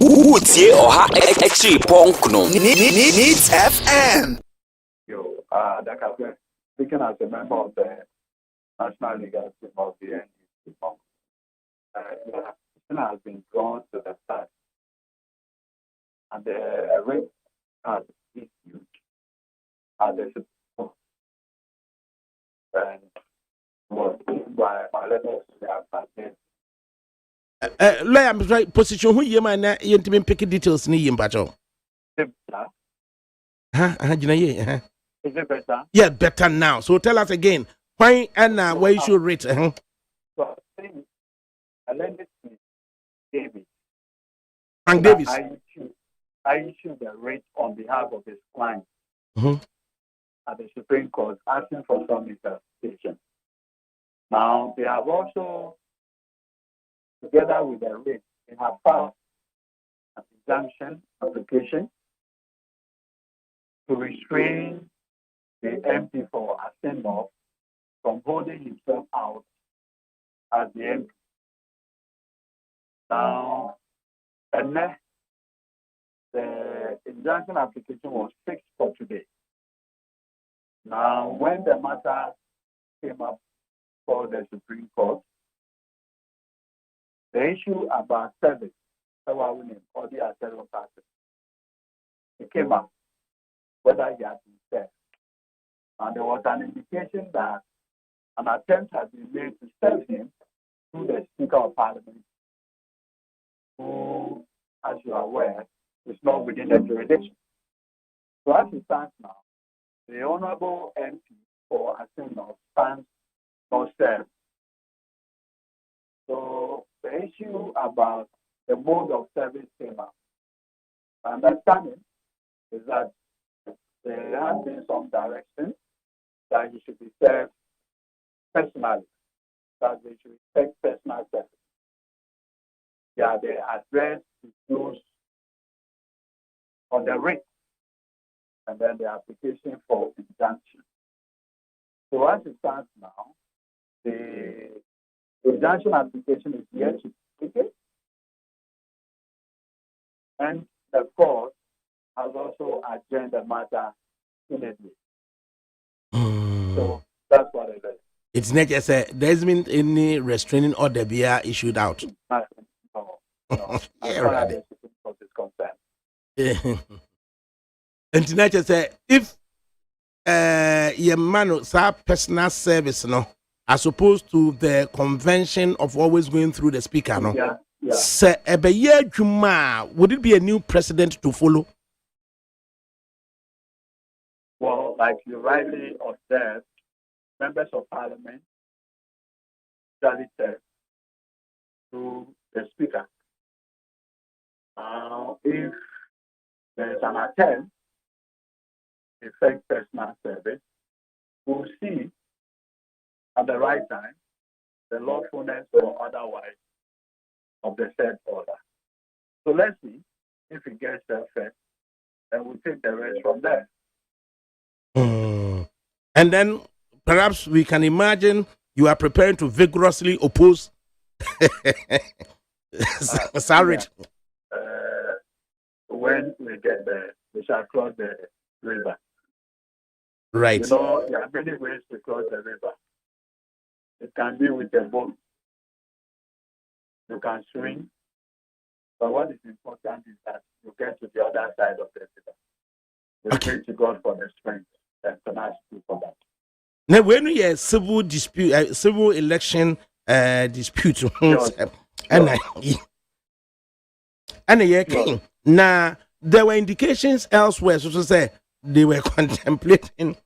Utie oha echi ponkno. Needs FM. Yo, that has speaking as a member of the National Legal Team of the NPP, has been drawn to the start, and the rate has issued as a support and was by my letters lawyer, position who you man, you to pick details in him, but oh, is it better? yeah, better now. So tell us again, why and where you should rate. So I lend it to David. Frank Davis. I issued the rate on behalf of his client at the Supreme Court asking for some interpretation. Now, they have also, together with the rate, they have filed an injunction application to restrain the MP for Asenov from holding himself out as the MP. Now, and the injunction application was fixed for today. Now, when the matter came up for the Supreme Court, the issue about service, or the asylum process, it came up whether he had been served. And there was an indication that an attempt had been made to serve him through the Speaker of Parliament, who, as you are aware, is not within the jurisdiction. So as it stands now, the Honorable MP for Asenov stands not served. So the issue about the mode of service came up. My understanding is that there has been some direction that he should be served personally, that they should take personal service. Yeah, the address is closed on the rate, and then the application for injunction. So as it stands now, the injunction application is yet to be taken, and the court has also adjourned the matter immediately. So that's what it is. It's not just there's been any restraining order be issued out. No. Yeah, As far right. as the Supreme Court is concerned. And not just if your man personal service, no, as opposed to the convention of always going through the speaker, no. Yeah. Say, would it be a new precedent to follow? Well, like you rightly observed, members of Parliament usually serve through the speaker. Now, if there is an attempt to effect personal service, we'll see at the right time the lawfulness or otherwise of the said order. So let's see if it gets there first, and we'll take the rest from there. And then perhaps we can imagine you are preparing to vigorously oppose. Sorry. When we get there, we shall cross the river. Right. You know, there are many ways to cross the river. It can be with a boat. You can swim. But what is important is that you get to the other side of the river. We pray to God for the strength and tenacity for that. Now, when we have civil dispute, civil election dispute, now there were indications elsewhere, so to say, they were contemplating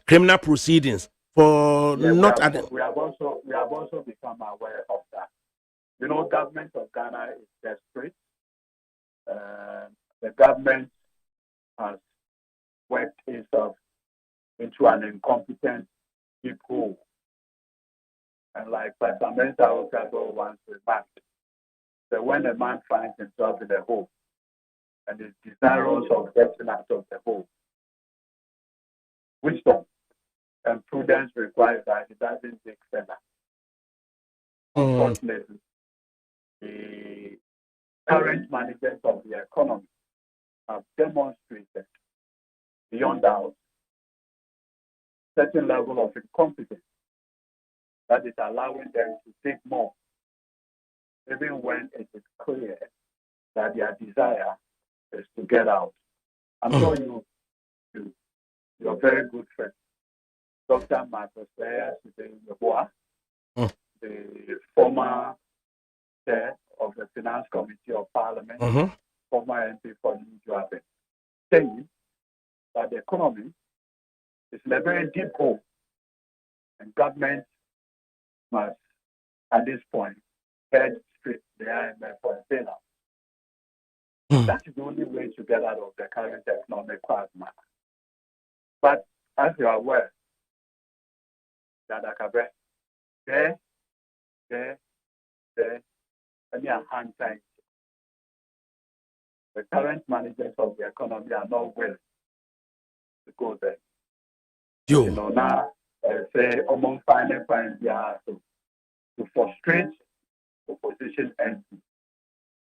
criminal proceedings for we not. We have also become aware of that. You know, government of Ghana is desperate. The government has worked itself into an incompetent people. And like Pastor Mensa Okado once remarked, that when a man finds himself in a hole and is desirous of getting out of the hole, wisdom and prudence requires that he doesn't dig further. Unfortunately, the current managers of the economy have demonstrated beyond doubt certain level of incompetence that is allowing them to take more, even when it is clear that their desire is to get out. I'm sure your very good friend, Dr. Marcus Reyes, the former chair of the Finance Committee of Parliament, former MP for New York, saying that the economy is in a very deep hole and government must, at this point, head straight the IMF for a bailout. That is the only way to get out of the current economic quagmire. But as you are aware, that the current managers of the economy are not willing to go there. You know, now say among finance to frustrate opposition MP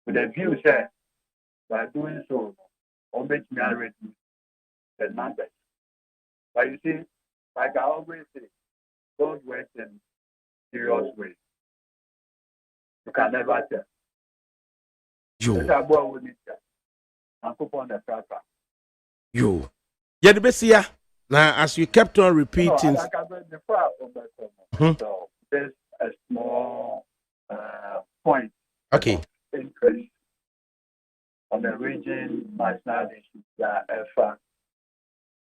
with the view that by doing so, or make me reduce the numbers. But you see, like I always say, God works in serious ways. You can never tell. You. Yeah, the best here. Now, as you kept on repeating. So there's a small point. Okay. Interest on the region, national issues, EFA,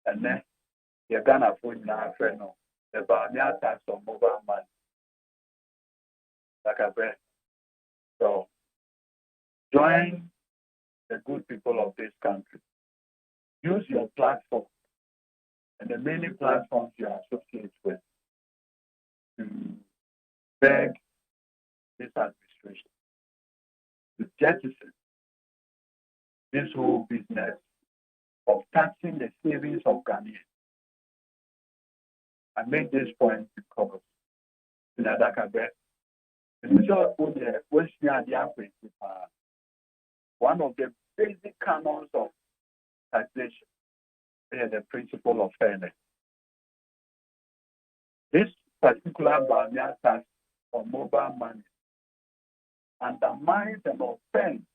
and then you're gonna put now friend about the attacks on mobile money. Like I said, so join the good people of this country. Use your platform and the many platforms you associate with to beg this administration to jettison this whole business of taxing the savings of Ghanaians. I make this point because one of the basic canons of taxation is the principle of fairness. This particular Bamia tax on mobile money undermines and offends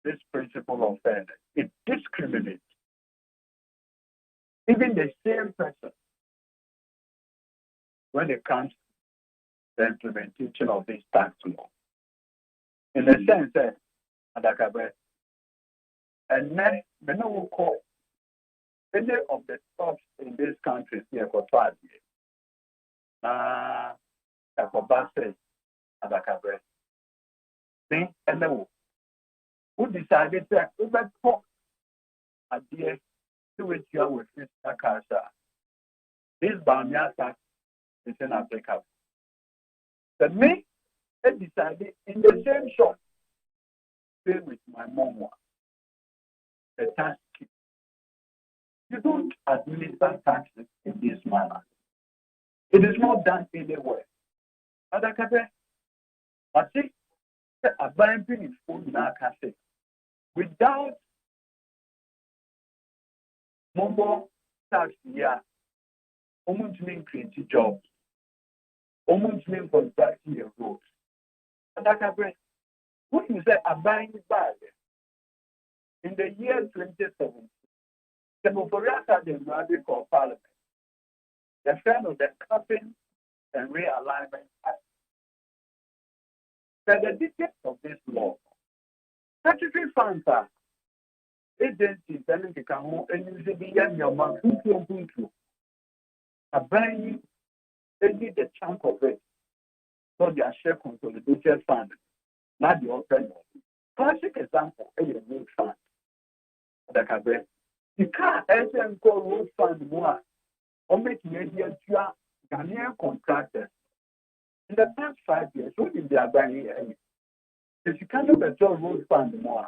this principle of fairness. It discriminates even the same person when it comes to the implementation of this tax law. In the sense that, and then we will call any of the stops in this country here for 5 years. For buses, and who decided that we might talk at the to which you are with Mr. Kasha. This Bamia tax is inapplicable. But me, I decided in the same shop, pay with my mom, the tax keep. You don't administer taxes in this manner. It is not done anywhere. But I see a buying in phone now can say without mobile tax here, almost mean creating jobs, almost mean constructing your roads. And what you say a buying bad in the year 2017, the Moporiata the Radic of Parliament, the friend of the Capping and Realignment Act. But the details of this law, statutory funds are agencies that can hold and use the young man who a buying only the chunk of it, so their share consolidated fund, not the open. Classic example, a road fund. You can't enter call road fund more or make media Ghanaian contractors. In the past 5 years, what did they are buying? If you can't better road fund more,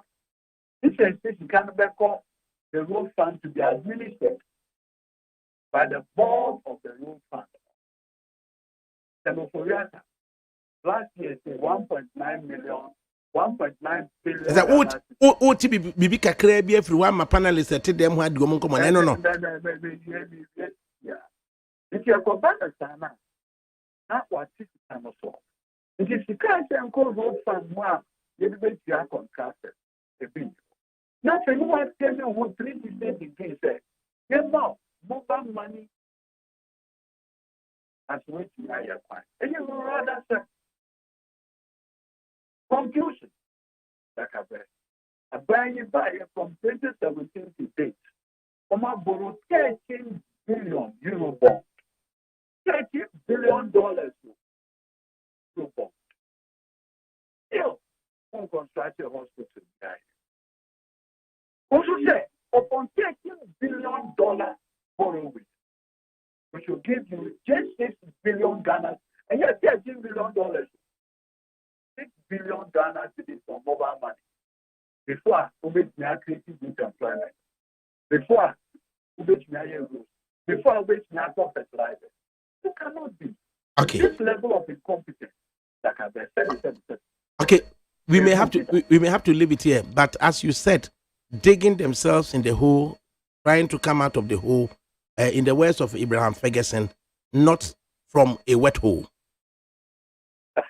this is you can't call the road fund to be administered by the board of the road fund. Last year, say 1.9 million 1.9 billion. Is that what bibi kakra bi afiri wa ma panelists at them who go come on no. Yeah. If you go back to China, not what is time so. If you can't say road fund one, you be your contracted. Now, if you want to tell me who 3% degree say, you know, mobile money as which you are your point. And you will rather say, conclusion. Like I buy from 2017 to date. Oma borrow 13 billion euro bond. $30 billion euro bond. Still, on construct a hospital. Also say, upon $13 billion borrowing, we should give you just 6 billion Ghana, and yet $13 billion. 6 billion Ghana cedis for mobile money. Before we creating good employment. Before we before we fertilizer. You cannot be. Okay. This level of incompetence, like I said. Okay, we may have to leave it here. But as you said, digging themselves in the hole, trying to come out of the hole, in the words of Abraham Ferguson, not from a wet hole. Like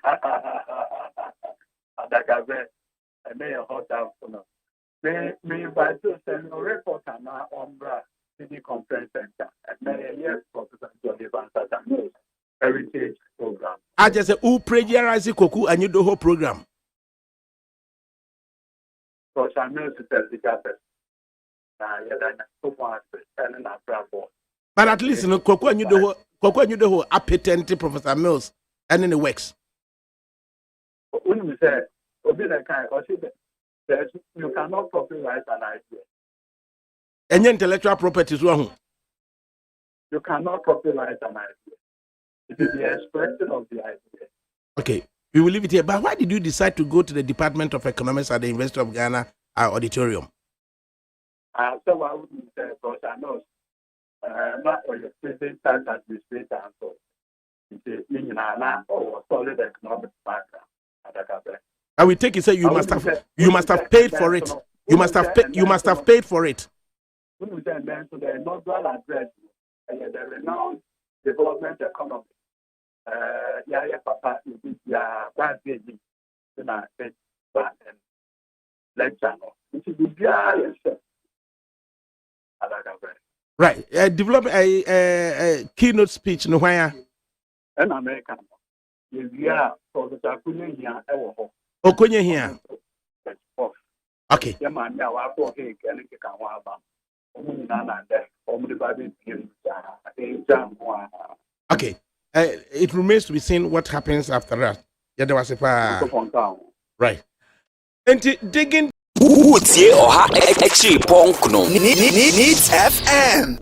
I said, I may have hot out for now. Me invite to send a report on our Umbra City Conference Center. And may yes, Professor Johnny Van Satan Heritage Program. I just say, who plagiarize Koku and you do whole program? So I know to tell the government. But at least, you know, Koku and you do whole patent Professor Mills and in the works. When we say, you cannot copyright an idea. Any intellectual property is wrong. You cannot copyright an idea. It is the expression of the idea. Okay, we will leave it here. But why did you decide to go to the Department of Economics at the University of Ghana auditorium? So I wouldn't say, because I know not for your present time administrator and so. It's a solid economic background. I will take it. Say you must have paid for it. You must have paid for it. When we send them to the inaugural address, the renowned development economy. Papa, bad baby, then I said, but lecture. It is the right. Develop a keynote speech. No, why? An American. Professor Kunya here. Okonya here. Okay. Okay. It remains to be seen what happens after that. Yeah, there was a right. And digging. Utie oha echi ponkno. Needs FM.